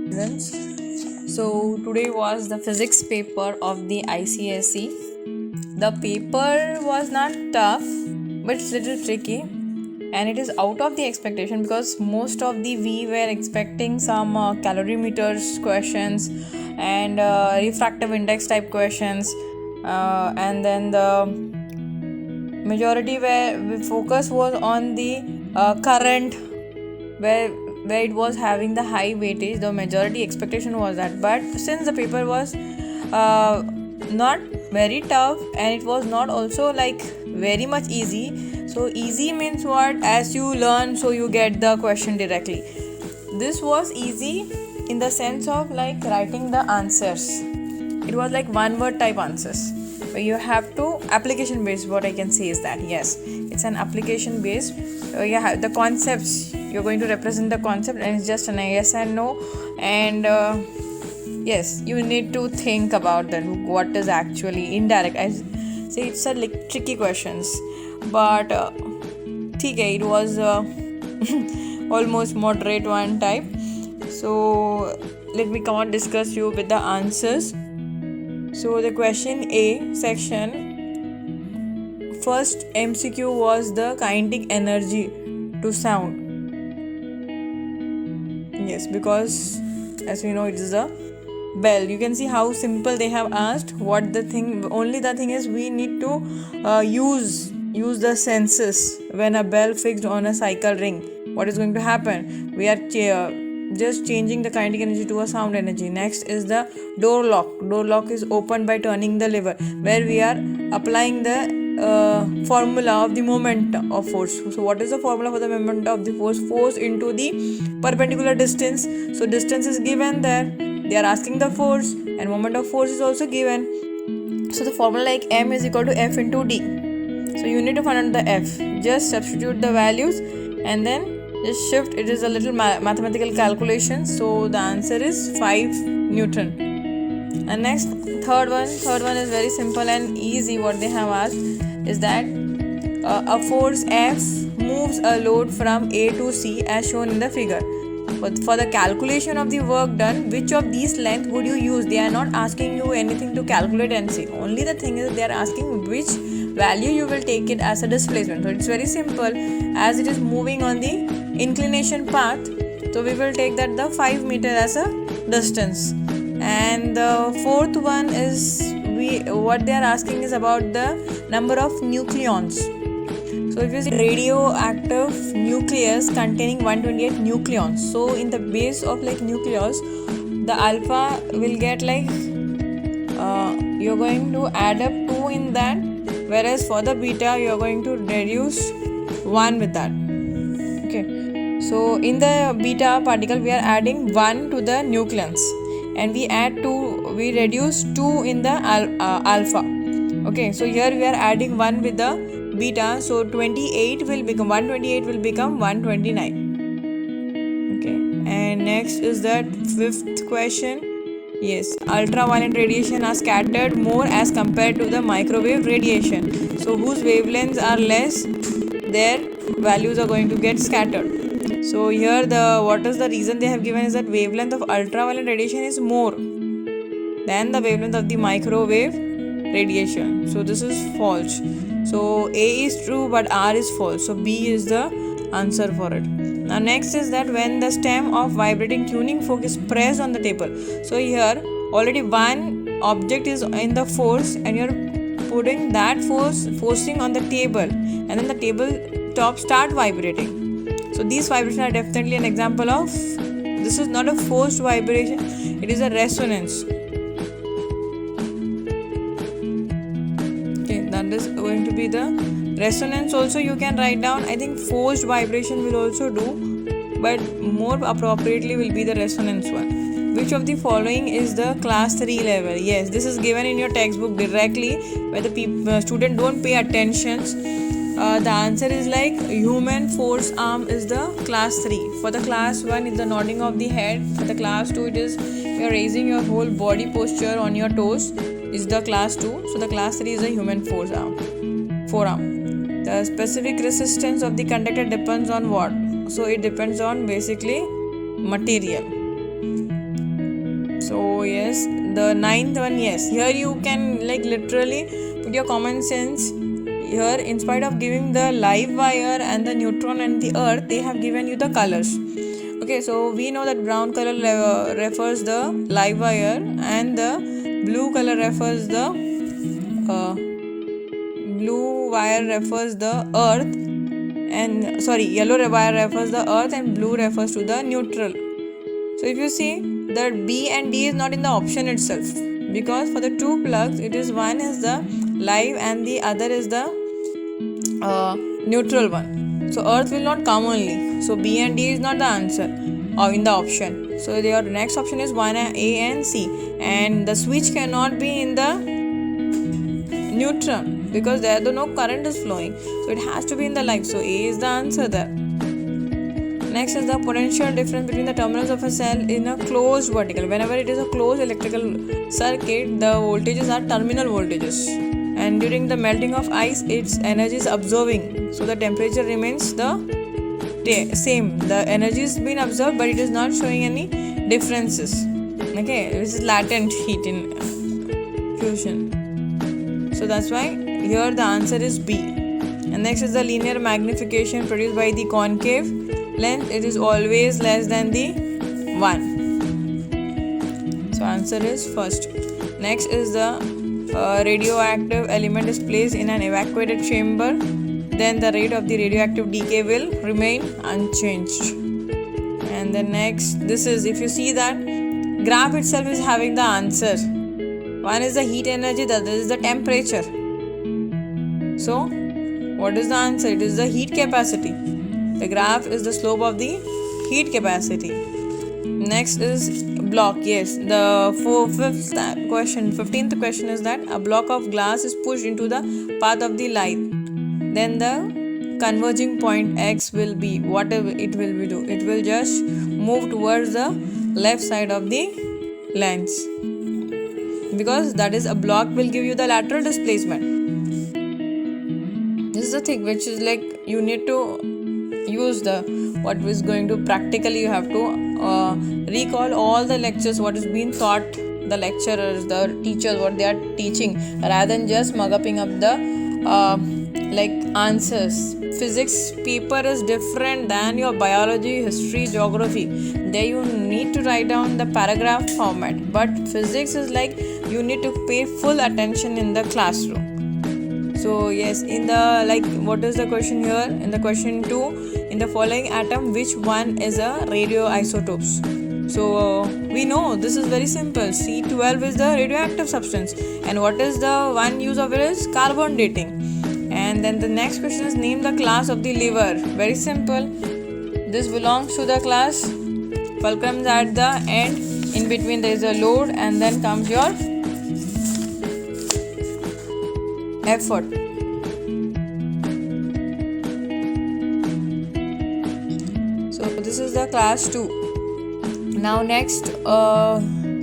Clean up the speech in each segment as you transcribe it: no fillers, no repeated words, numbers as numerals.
Students. So today was the physics paper of the ICSE. The paper was not tough, but it's little tricky, and it is out of the expectation because most of the we were expecting some calorimeters questions and refractive index type questions, and then the majority where focus was on the current where it was having the high weightage. The majority expectation was that, but since the paper was not very tough and it was not also like very much easy, so easy means what? As you learn, so you get the question directly. This was easy in the sense of like writing the answers. It was like one word type answers, but you have to application based. What I can say is that yes, it's an application based. You have the concepts, you're going to represent the concept, and it's just an yes and no, and yes, you need to think about that what is actually indirect. I say it's a like tricky questions, but it was almost moderate one type. So let me come on discuss you with the answers. So the question A section, first MCQ was the kinetic energy to sound. Yes, because as we know it is a bell. You can see how simple they have asked. What the thing? Only the thing is we need to use the senses when a bell fixed on a cycle ring. What is going to happen? We are just changing the kinetic energy to a sound energy. Next is the door lock. Door lock is opened by turning the lever, where we are applying the formula of the moment of force. So what is the formula for the moment of the force? Force into the perpendicular distance. So distance is given there. They are asking the force, and moment of force is also given. So the formula like M is equal to F into D. So you need to find out the F. Just substitute the values and then just shift. It is a little mathematical calculation. So the answer is 5 Newton. And next, third one is very simple and easy. What they have asked is that a force F moves a load from A to C as shown in the figure. But for the calculation of the work done, which of these length would you use? They are not asking you anything to calculate and see. Only the thing is they are asking which value you will take it as a displacement. So it's very simple. As it is moving on the inclination path, so we will take that the 5 meter as a distance. And the fourth one is what they are asking is about the number of nucleons. So if you see radioactive nucleus containing 128 nucleons, so in the base of like nucleus, the alpha will get like you're going to add up 2 in that, whereas for the beta you're going to reduce 1 with that. Okay, so in the beta particle we are adding 1 to the nucleons, and we reduce 2 in the alpha. Okay, so here we are adding 1 with the beta, so 128 will become 129. Okay, and next is that fifth question. Yes, ultraviolet radiation are scattered more as compared to the microwave radiation. So whose wavelengths are less, their values are going to get scattered. So here what is the reason they have given is that wavelength of ultraviolet radiation is more than the wavelength of the microwave radiation. So this is false. So A is true but R is false. So B is the answer for it. Now next is that when the stem of vibrating tuning fork is pressed on the table. So here already one object is in the force, and you are putting that forcing on the table, and then the table top start vibrating. So these vibrations are definitely an example of, this is not a forced vibration, it is a resonance. Okay, that is going to be the resonance. Also you can write down, I think forced vibration will also do, but more appropriately will be the resonance one. Which of the following is the class 3 level? Yes, this is given in your textbook directly, where the student don't pay attention. The answer is like human force arm is the class 3. For the class 1 is the nodding of the head. For the class 2 it is you're raising your whole body posture on your toes is the class 2. So the class 3 is the human forearm. The specific resistance of the conductor depends on what? So it depends on basically material. So yes, the ninth one, yes, here you can like literally put your common sense. Here, in spite of giving the live wire and the neutron and the earth, they have given you the colors. Okay, so we know that brown color refers the live wire and the blue color refers the blue wire refers the earth, and yellow wire refers the earth and blue refers to the neutral. So if you see that B and D is not in the option itself, because for the two plugs it is one is the live and the other is the neutral one. So earth will not come only. So B and D is not the answer or in the option. So your next option is 1A and C, and the switch cannot be in the neutral because there no current is flowing. So it has to be in the live. So A is the answer there. Next is the potential difference between the terminals of a cell in a closed vertical. Whenever it is a closed electrical circuit, the voltages are terminal voltages. And during the melting of ice, its energy is absorbing. So the temperature remains the same. The energy is being absorbed, but it is not showing any differences. Okay, this is latent heat in fusion. So that's why here the answer is B. And next is the linear magnification produced by the concave length. It is always less than the 1. So answer is first. Next is the radioactive element is placed in an evacuated chamber. Then the rate of the radioactive decay will remain unchanged. And the next, this is, if you see that graph itself is having the answer. One is the heat energy, the other is the temperature. So what is the answer? It is the heat capacity. The graph is the slope of the heat capacity. Next is block. Yes, the 15th question is that a block of glass is pushed into the path of the light. Then the converging point X will be, whatever it will be do. It will just move towards the left side of the lens, because that is a block will give you the lateral displacement. This is the thing which is like you need to use the what is going to practically you have to recall all the lectures what is being taught, the lecturers, the teachers, what they are teaching, rather than just mugging up the answers. Physics paper is different than your biology, history, geography. There you need to write down the paragraph format, but physics is like you need to pay full attention in the classroom. So yes, in the what is the question here? In the question 2, in the following atom, which one is a radioisotopes? So we know this is very simple. C12 is the radioactive substance, and what is the one use of it is carbon dating. And then the next question is name the class of the liver. Very simple. This belongs to the class fulcrum at the end. In between there is a load, and then comes your effort. So this is the class 2. Now next,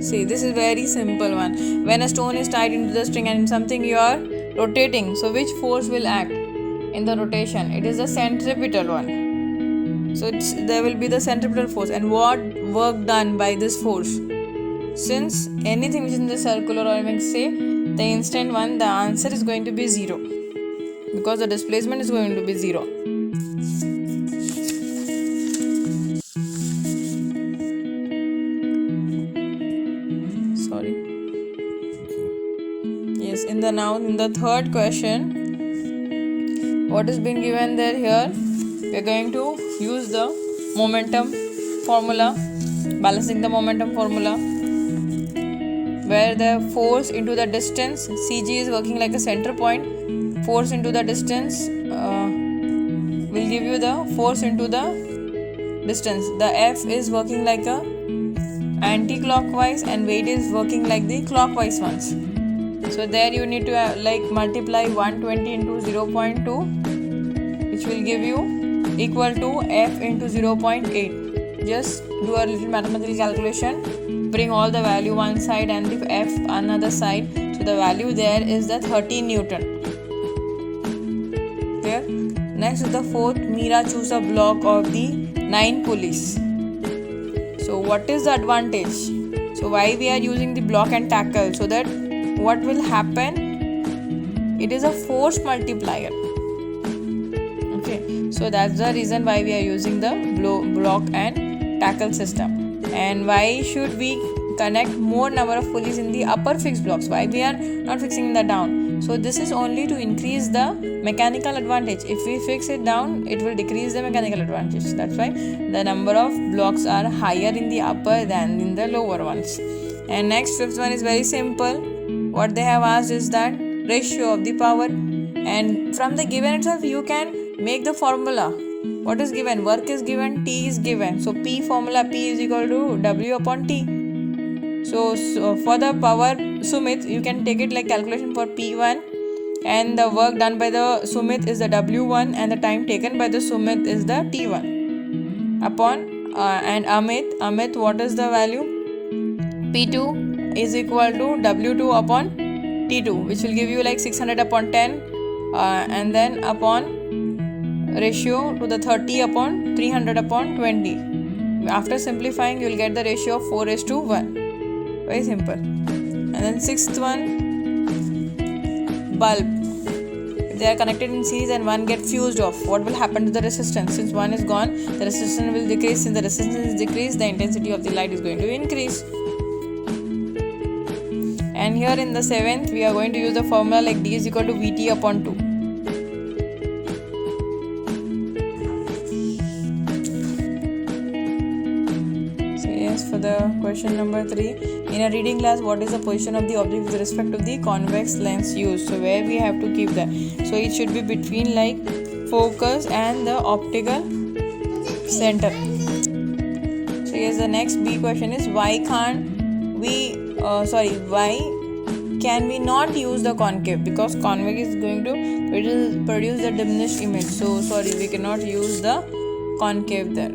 see, this is very simple one. When a stone is tied into the string and something you are rotating, so which force will act in the rotation? It is the centripetal one. So there will be the centripetal force. And what work done by this force? Since anything which is in the circular, or even say the instant one, the answer is going to be 0, because the displacement is going to be 0. Yes, in the third question, what is being given there here? We are going to use the momentum formula, balancing the momentum formula, where the force into the distance, CG is working like a center point. Force into the distance will give you the force into the distance. The F is working like a anti-clockwise, and weight is working like the clockwise ones. So there you need to multiply 120 into 0.2, which will give you equal to F into 0.8. Just do a little mathematical calculation. Bring all the value one side and the F another side. So the value there is the 13 Newton. Clear? Next is the fourth. Meera choose a block of the 9 pulleys. So what is the advantage? So So why we are using the block and tackle? So that what will happen? It is a force multiplier. Okay, so that's the reason why we are using the block and tackle system. And why should we connect more number of pulleys in the upper fixed blocks? Why we are not fixing the down? So this is only to increase the mechanical advantage. If we fix it down, it will decrease the mechanical advantage. That's why the number of blocks are higher in the upper than in the lower ones. And next, fifth one is very simple. What they have asked is that ratio of the power, and from the given itself you can make the formula. What is given? Work is given, T is given. So P formula, P is equal to W upon T. So for the power Sumit, you can take it like calculation for P1, and the work done by the Sumit is the W1, and the time taken by the Sumit is the T1 upon and Amit, what is the value? P2 is equal to W2 upon T2, which will give you like 600 upon 10 and then upon ratio to the 30 upon 300 upon 20. After simplifying, you will get the ratio of 4:1. Very simple. And then sixth one, bulb. If they are connected in series and one get fused off, what will happen to the resistance? Since one is gone, the resistance will decrease. Since the resistance is decreased, the intensity of the light is going to increase. And here in the seventh, we are going to use the formula like D is equal to Vt upon 2. So yes, for the question number 3, in a reading glass, what is the position of the object with respect to the convex lens used? So where we have to keep that? So it should be between like focus and the optical center. So yes, the next B question is why can we not use the concave? Because convex is going to produce the diminished image. So sorry, we cannot use the concave there.